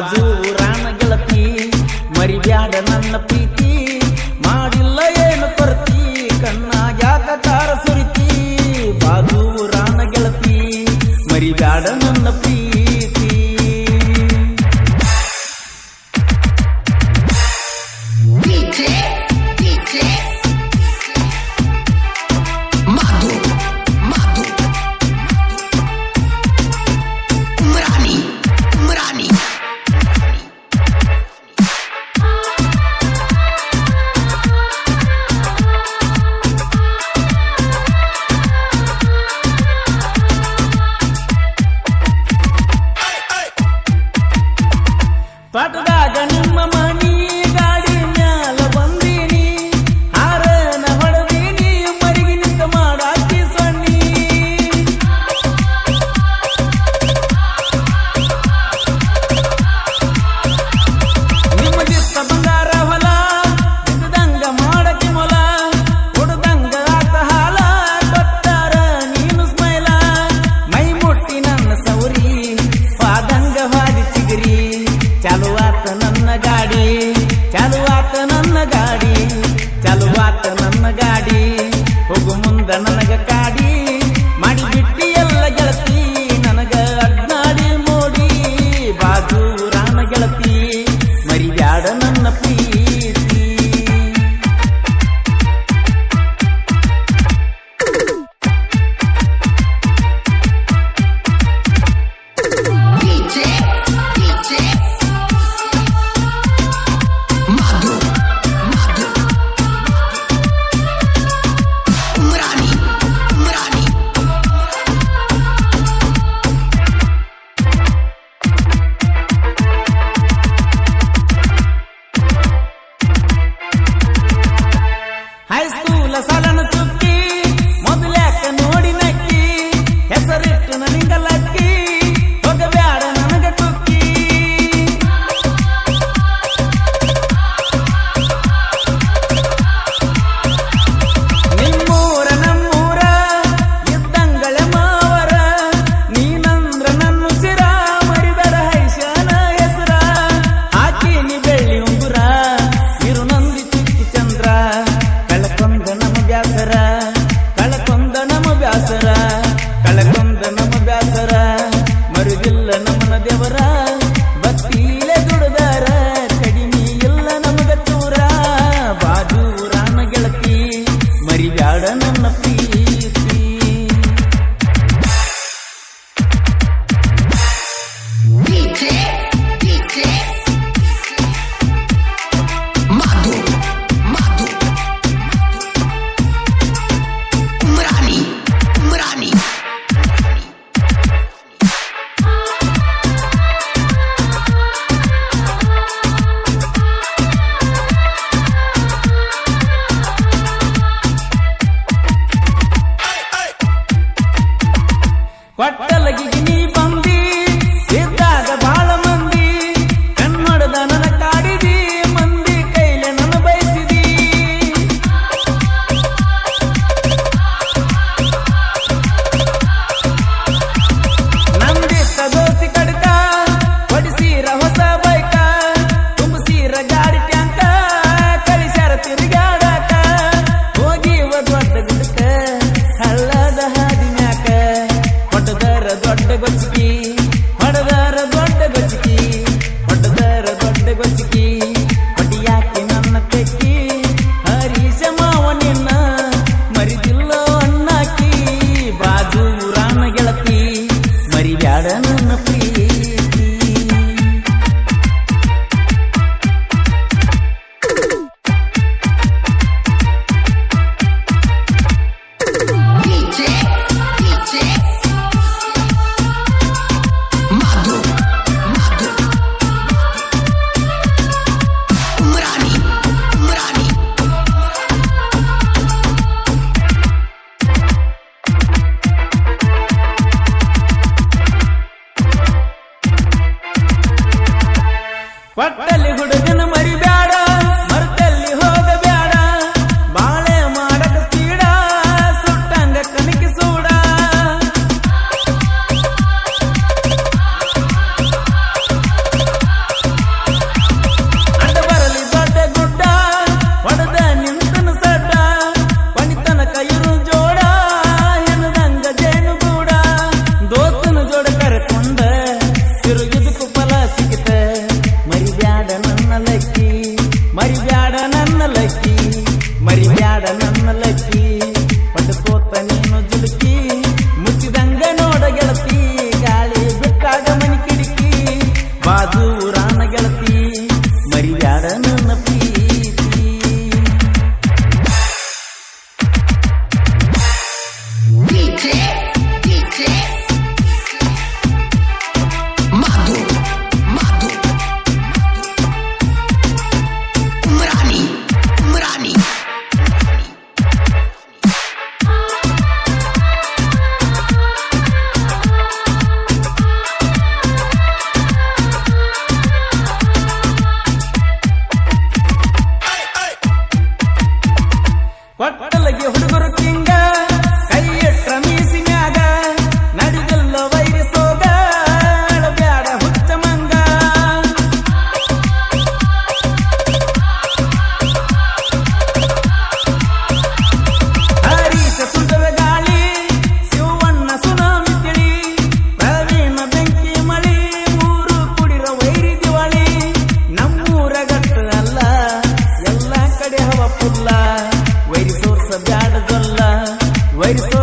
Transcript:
ಬಾಜು ರಾಣ ಗೆಳತಿ ಮರಿಬ್ಯಾಡ ನನ್ನ ಪ್ರೀತಿ ಮಾಡಿಲ್ಲ ಏನು ಕೊರತಿ ಕಣ್ಣಾಗ್ಯಾಕ ಕಾರ ಸುರಿತಿ ಬಾಜು ರಾಣ ಗೆಳತಿ ಮರಿಬ್ಯಾಡ ನನ್ನ ಪ್ರೀತಿ ಪಟದಾಗ ನಿಮ್ಮ ಮನಿ ಗಾಡಿ ಮ್ಯಾಲ ಬಂದೀನಿ ಹಾರನ ಹೊಡೆದೀನಿ ಮರಿಗಿ ನಿಂತ ಮಾಡಾಕಿ ಸಣ್ಣಿ ನಿಮ್ಮ ದಿತ್ತ ಬಂಗಾರ ಹೊಲ ಇದ್ದಂಗ ಮಾಡಕಿ ಮೊಲ ಹೊಡೆದಂಗ ಆತ ಹಾಲ ಕೊಟ್ಟಾರ ನೀನು ಸ್ಮೈಲ ಮೈ ಮುಟ್ಟಿ ನನ್ನ ಸೌರಿ ಪಾದಂಗ ಹಾದಿ ಚಿಗರಿ ಚಾಲುವಾತ ನನ್ನ ಗಾಡಿ ಚಾಲುವಾತ ನನ್ನ ಗಾಡಿ ಚಾಲುವಾತ ನನ್ನ ಗಾಡಿ ಹೋಗು ಮುಂದ ನನಗ ಕಾಡಿ ಮಾಡಿ ಬಿಟ್ಟಿ ಎಲ್ಲ ಗೆಳತಿ ನನಗ ಅಡ್ನಾಡಿ ಮೋಡಿ ಬಾಜು ರಾಣ ಗೆಳತಿ ಮರಿಬ್ಯಾಡ ನನ್ನ ಪ್ರೀತಿ ಹೈಸ್ಕೂಲ ಸಾಲನ ಚುಕ್ಕಿ ಮೊದಲ್ಯಾಕ ನೋಡಿ ನಕ್ಕಿ ಹೆಸರಿಟ್ಟು ನನಗಲಕ್ಕಿ ಹೋಗಬ್ಯಾಡ ನನಗ ಕುಕ್ಕಿ ನಿಮ್ಮೂರ ನಮ್ಮೂರ ಇದ್ದಂಗಳ ಮಾವರ ನೀನಂದ್ರ ನನ್ನ ಸಿರ ಮರಿದರ ಹೈಶನ ಹೆಸರ ಹಾಕಿನಿ ಬೆಳ್ಳಿ ಉಂಗುರ ಇರು ನಂದಿ ಚಿಕ್ಕಿ ಚಂದ್ರ ಕಳಕೊಂದ ನಮ ಬ್ಯಾಸರ ಕಳಕೊಂದ ನಮ ಬ್ಯಾಸರ ಕಳಕೊಂದ ನಮ ಬ್ಯಾಸರ ಮರುದಿಲ್ಲ ನಮನ ದೇವರ ಭಕ್ತಿಲೆ ದುಡದಾರ ಕಡಿಮೆ ಇಲ್ಲ ನಮಗ ತೂರ ಬಾಜು ರಾಣ ಗೆಳತಿ ಮರಿಬ್ಯಾಡ ನನ್ನ ಪ್ರೀತಿ ಕೊಟ್ಟಲಗಿಗೆ ನೀ ಬಂದಿ ಇದ್ದಾಗ ಬಾಳ ಮಂದಿ ಕನ್ನಡದ ನನ್ನ ಕಾಡಿದಿ ಮಂದಿ ಕೈಲೆ ನನ್ನ ಬಯಸಿದಿ ನಂದಿತ್ತ ದೋಸ್ತಿ ಕಡಕ ಹೊಡಿಸೀರ ಹೊಸ ಬೈಕ ತುಂಬಿಸೀರ ಗಾಡಿ ಟ್ಯಾಂಕ ಕಳಿಸ್ಯಾರ ತಿರುಗಾಡಕ ಹೋಗಿವ ದೊಡ್ಡ ಗುಡ್ಕ ಹಳ್ಳದ ಹಾದಿ ಮ್ಯಾಕ ಹೊಡೆದರ ದೊಡ್ಡ ಗೊಚ್ಚಿಕಿ ಹೊಡೆದರ ದೊಡ್ಡ ಗೊಚ್ಚಿಕಿ ಹೊಡೆದರ ದೊಡ್ಡ ಗೊಚ್ಚಿಕಿ ಹೊಡಿಯಾಕಿ ನನ್ನ ತೆಕ್ಕಿ ಹರೀಶ ಮಾವ ನಿನ್ನ ಮರಿದಿಲ್ಲ ಅಣ್ಣಾಕಿ ಬಾಜು ರಾಣ ಗೆಳತಿ ಮರಿಬ್ಯಾಡ ನನ್ನ ಪ್ರೀತಿ ಪಟ್ಟಲ್ಲಿ ಹುಡುಗನ ಮರಿಬ್ಯಾಡ ಮರ್ತಲ್ಲಿ ಹೋಗಬ್ಯಾಡ ಬಾಳೆ ಮಾಡಕ ಸ್ಪೀಡ ಸುಟ್ಟಂಗ ಕನಕಿ ಸೂಡ ಬೈರಿಸೋ